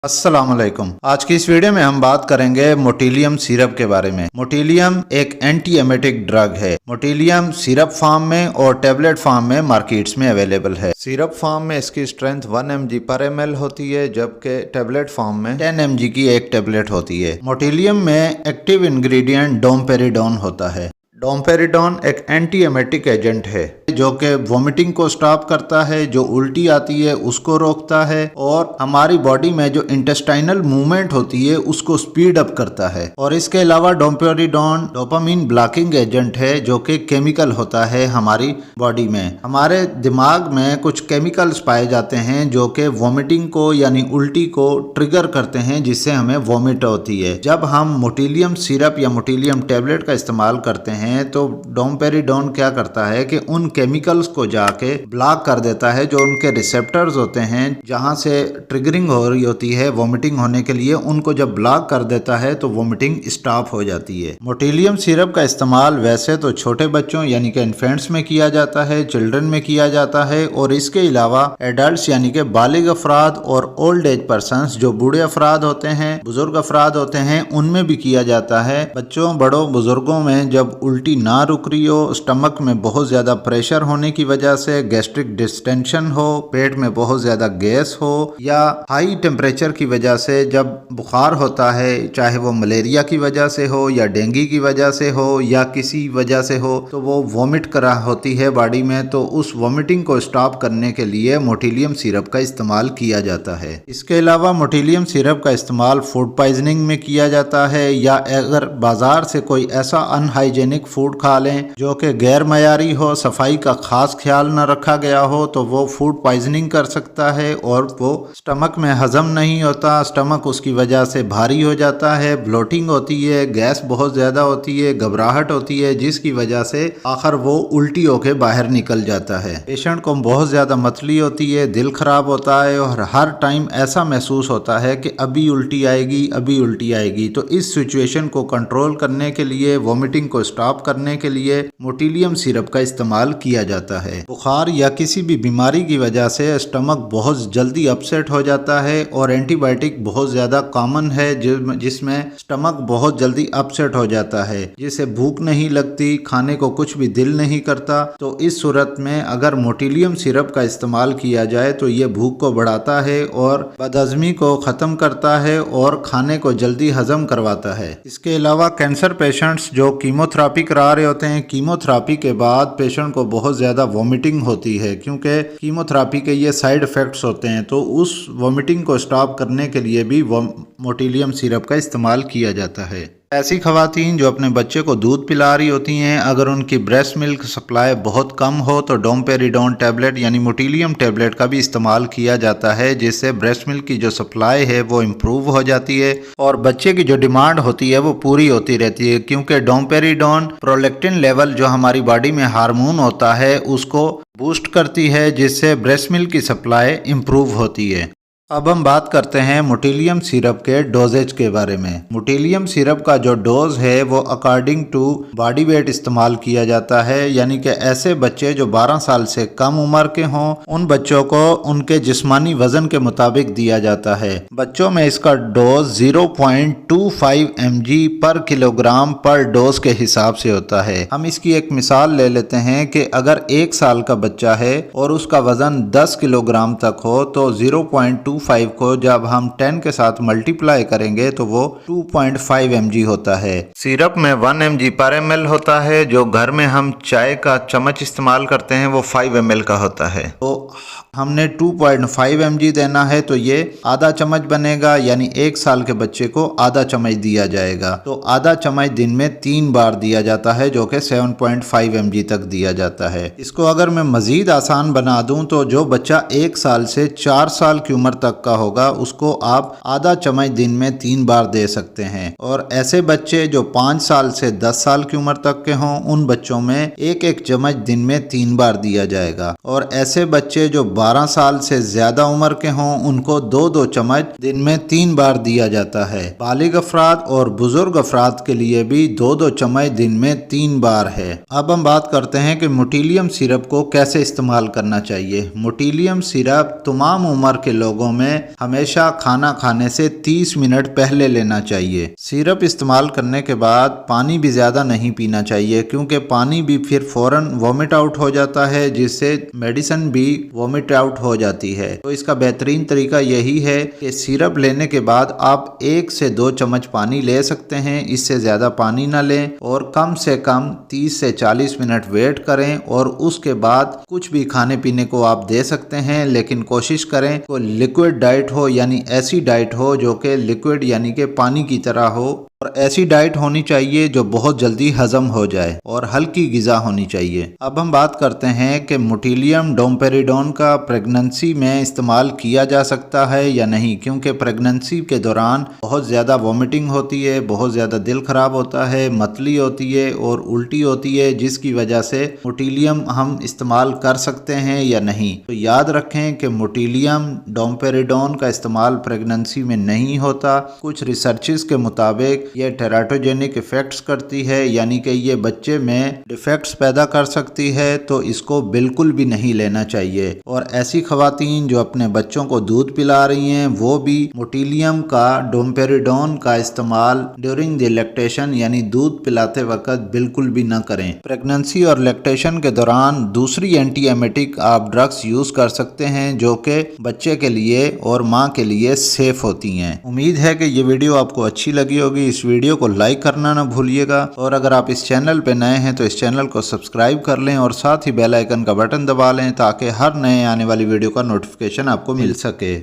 अस्सलामुअलैकुम। आज की इस वीडियो में हम बात करेंगे मोटिलियम सिरप के बारे में। मोटिलियम एक एंटी एमेटिक ड्रग है। मोटिलियम सिरप फॉर्म में और टेबलेट फॉर्म में मार्केट्स में अवेलेबल है। सिरप फॉर्म में इसकी स्ट्रेंथ 1 mg पर ml होती है, जबकि टेबलेट फॉर्म में 10 mg की एक टेबलेट होती है। मोटिलियम में एक्टिव इंग्रेडिएंट डोमपेरिडोन होता है। डोमपेरिडोन एक एंटी एमेटिक एजेंट है जो कि वोमिटिंग को स्टॉप करता है, जो उल्टी आती है उसको रोकता है और हमारी बॉडी में जो इंटेस्टाइनल मूवमेंट होती है उसको स्पीड अप करता है। और इसके अलावा डोमपेरिडोन डोपामिन ब्लॉकिंग एजेंट है जो कि केमिकल होता है हमारी बॉडी में। हमारे दिमाग में कुछ केमिकल्स पाए जाते हैं जो कि वोमिटिंग को यानी उल्टी को ट्रिगर करते हैं, जिससे हमें वोमिट होती है। जब हम मोटिलियम सिरप या मोटिलियम टेबलेट का इस्तेमाल करते हैं तो डोमपेरिडोन क्या करता है कि उन केमिकल्स को जाके ब्लॉक कर देता है, जो उनके रिसेप्टर्स होते हैं जहां से ट्रिगरिंग हो रही होती है वोमिटिंग होने के लिए, उनको जब ब्लॉक कर देता है तो वोमिटिंग स्टॉप हो जाती है। मोटिलियम सिरप का इस्तेमाल वैसे तो छोटे बच्चों यानी कि इन्फेंट्स में किया जाता है, चिल्ड्रन में किया जाता है, और इसके अलावा एडल्ट्स यानी कि बालिग अफराद और ओल्ड एज पर्सन्स जो बूढ़े अफराद होते हैं, बुजुर्ग अफराद होते हैं, उनमें भी किया जाता है। बच्चों बड़ों बुजुर्गों में जब उल्टी ना रुक रही हो, स्टमक में बहुत ज्यादा प्रेशर होने की वजह से गैस्ट्रिक डिस्टेंशन हो, पेट में बहुत ज्यादा गैस हो, या हाई टेम्परेचर की वजह से जब बुखार होता है, चाहे वो मलेरिया की वजह से हो या डेंगू की वजह से हो या किसी वजह से हो, तो वो वॉमिट करा होती है बॉडी में, तो उस वॉमिटिंग को स्टॉप करने के लिए मोटिलियम सिरप का इस्तेमाल किया जाता है। इसके अलावा मोटिलियम सिरप का इस्तेमाल फूड पॉइजनिंग में किया जाता है, या अगर बाजार से कोई ऐसा अनहाइजेनिक फूड खा लें जो कि गैर मयारी हो, सफाई का खास ख्याल न रखा गया हो, तो वो फूड पॉइजनिंग कर सकता है और वो स्टमक में हजम नहीं होता, स्टमक उसकी वजह से भारी हो जाता है, ब्लोटिंग होती है, गैस बहुत ज्यादा होती है, घबराहट होती है, जिसकी वजह से आखिर वो उल्टी होके बाहर निकल जाता है। पेशेंट को बहुत ज्यादा मतली होती है, दिल खराब होता है और हर टाइम ऐसा महसूस होता है कि अभी उल्टी आएगी, अभी उल्टी आएगी। तो इस सिचुएशन को कंट्रोल करने के लिए, वॉमिटिंग को स्टॉप करने के लिए मोटिलियम सिरप का इस्तेमाल किया जाता है। बुखार या किसी भी बीमारी की वजह से स्टमक बहुत जल्दी अपसेट हो जाता है और एंटीबायोटिक बहुत ज्यादा कॉमन है जिसमें स्टमक बहुत जल्दी अपसेट हो जाता है, जिससे भूख नहीं लगती, खाने को कुछ भी दिल नहीं करता। तो इस सूरत में अगर मोटिलियम सिरप का इस्तेमाल किया जाए तो ये भूख को बढ़ाता है और बदहजमी को खत्म करता है और खाने को जल्दी हजम करवाता है। इसके अलावा कैंसर पेशेंट्स जो कीमोथेरेपी करा रहे होते हैं, कीमोथेरेपी के बाद पेशेंट को बहुत ज़्यादा वॉमिटिंग होती है, क्योंकि कीमोथेरेपी के ये साइड इफ़ेक्ट्स होते हैं, तो उस वॉमिटिंग को स्टॉप करने के लिए भी मोटिलियम सिरप का इस्तेमाल किया जाता है। ऐसी खवातीन जो अपने बच्चे को दूध पिला रही होती हैं, अगर उनकी ब्रेस्ट मिल्क सप्लाई बहुत कम हो तो डोमपेरिडोन टैबलेट यानी मोटिलियम टैबलेट का भी इस्तेमाल किया जाता है, जिससे ब्रेस्ट मिल्क की जो सप्लाई है वो इम्प्रूव हो जाती है और बच्चे की जो डिमांड होती है वो पूरी होती रहती है, क्योंकि डोमपेरिडोन प्रोलैक्टिन लेवल जो हमारी बॉडी में हार्मोन होता है उसको बूस्ट करती है, जिससे ब्रेस्ट मिल्क की सप्लाई इम्प्रूव होती है। अब हम बात करते हैं मोटिलियम सिरप के डोजेज के बारे में। मोटिलियम सिरप का जो डोज है वो अकॉर्डिंग टू बॉडी वेट इस्तेमाल किया जाता है, यानी कि ऐसे बच्चे जो 12 साल से कम उम्र के हों उन बच्चों को उनके जिस्मानी वजन के मुताबिक दिया जाता है। बच्चों में इसका डोज 0.25 mg पर किलोग्राम पर डोज के हिसाब से होता है। हम इसकी एक मिसाल ले लेते हैं कि अगर 1 साल का बच्चा है और उसका वजन 10 किलोग्राम तक हो तो 0.25 को जब हम 10 के साथ मल्टीप्लाई करेंगे तो वो 2.5 mg होता है। सिरप में 1 mg पर ml होता है। जो घर में हम चाय का चम्मच इस्तेमाल करते हैं वो 5 ml का होता है। तो हमने 2.5 mg देना है तो ये आधा चम्मच बनेगा, यानी 1 साल के बच्चे को आधा चम्मच दिया जाएगा। तो आधा चम्मच दिन में 3 बार दिया जाता है, जो कि 7.5 mg तक दिया जाता है। इसको अगर मैं मजीद आसान बना दूं तो जो बच्चा 1 साल से 4 साल की उम्र तक का होगा उसको आप आधा चम्मच दिन में 3 बार दे सकते हैं, और ऐसे बच्चे जो 5 साल से 10 साल की उम्र तक के हों उन बच्चों में 1-1 चम्मच दिन में 3 बार दिया जाएगा, और ऐसे बच्चे जो 12 साल से ज्यादा उम्र के हों उनको 2-2 चम्मच दिन में 3 बार दिया जाता है। बालिग अफराद और बुजुर्ग अफराद के लिए भी 2-2 चम्मच दिन में 3 बार है। अब हम बात करते हैं कि मोटिलियम सिरप को कैसे इस्तेमाल करना चाहिए। मोटिलियम सिरप तमाम उम्र के लोगों में हमेशा खाना खाने से 30 मिनट पहले लेना चाहिए। सिरप इस्तेमाल करने के बाद पानी भी ज़्यादा नहीं पीना चाहिए, क्योंकि पानी भी फिर फौरन वॉमिट आउट हो जाता है, जिससे मेडिसिन भी वॉमिट आउट हो जाती है। तो इसका बेहतरीन तरीका यही है कि सिरप लेने के बाद आप 1 से 2 चम्मच पानी ले सकते हैं, इससे ज़्यादा पानी ना लें और कम से कम 30 से 40 मिनट वेट करें और उसके बाद कुछ भी खाने पीने को आप दे सकते हैं, लेकिन कोशिश करें तो लिक्विड डाइट हो, यानी ऐसी डाइट हो जो कि लिक्विड यानी कि पानी की तरह हो, और ऐसी डाइट होनी चाहिए जो बहुत जल्दी हजम हो जाए और हल्की गिजा होनी चाहिए। अब हम बात करते हैं कि मोटिलियम डोमपेरिडोन का प्रेगनेंसी में इस्तेमाल किया जा सकता है या नहीं, क्योंकि प्रेगनेंसी के दौरान बहुत ज़्यादा वॉमिटिंग होती है, बहुत ज़्यादा दिल ख़राब होता है, मतली होती है और उल्टी होती है, जिसकी वजह से मोटिलियम हम इस्तेमाल कर सकते हैं या नहीं। तो याद रखें कि मोटिलियम डोमपेरिडोन का इस्तेमाल प्रेगनेंसी में नहीं होता। कुछ रिसर्चेस के मुताबिक ये टेराटोजेनिक इफेक्ट्स करती है, यानी कि ये बच्चे में डिफेक्ट्स पैदा कर सकती है, तो इसको बिल्कुल भी नहीं लेना चाहिए। और ऐसी खवातीन जो अपने बच्चों को दूध पिला रही हैं वो भी मोटिलियम का डोमपेरिडोन का इस्तेमाल ड्यूरिंग द लैक्टेशन यानी दूध पिलाते वक्त बिल्कुल भी ना करें। प्रेगनेंसी और लैक्टेशन के दौरान दूसरी एंटी एमेटिक आप ड्रग्स यूज कर सकते हैं जो कि बच्चे के लिए और माँ के लिए सेफ होती हैं। उम्मीद है कि ये वीडियो आपको अच्छी लगी होगी। इस वीडियो को लाइक करना ना भूलिएगा, और अगर आप इस चैनल पे नए हैं तो इस चैनल को सब्सक्राइब कर लें और साथ ही बेल आइकन का बटन दबा लें ताकि हर नए आने वाली वीडियो का नोटिफिकेशन आपको मिल सके।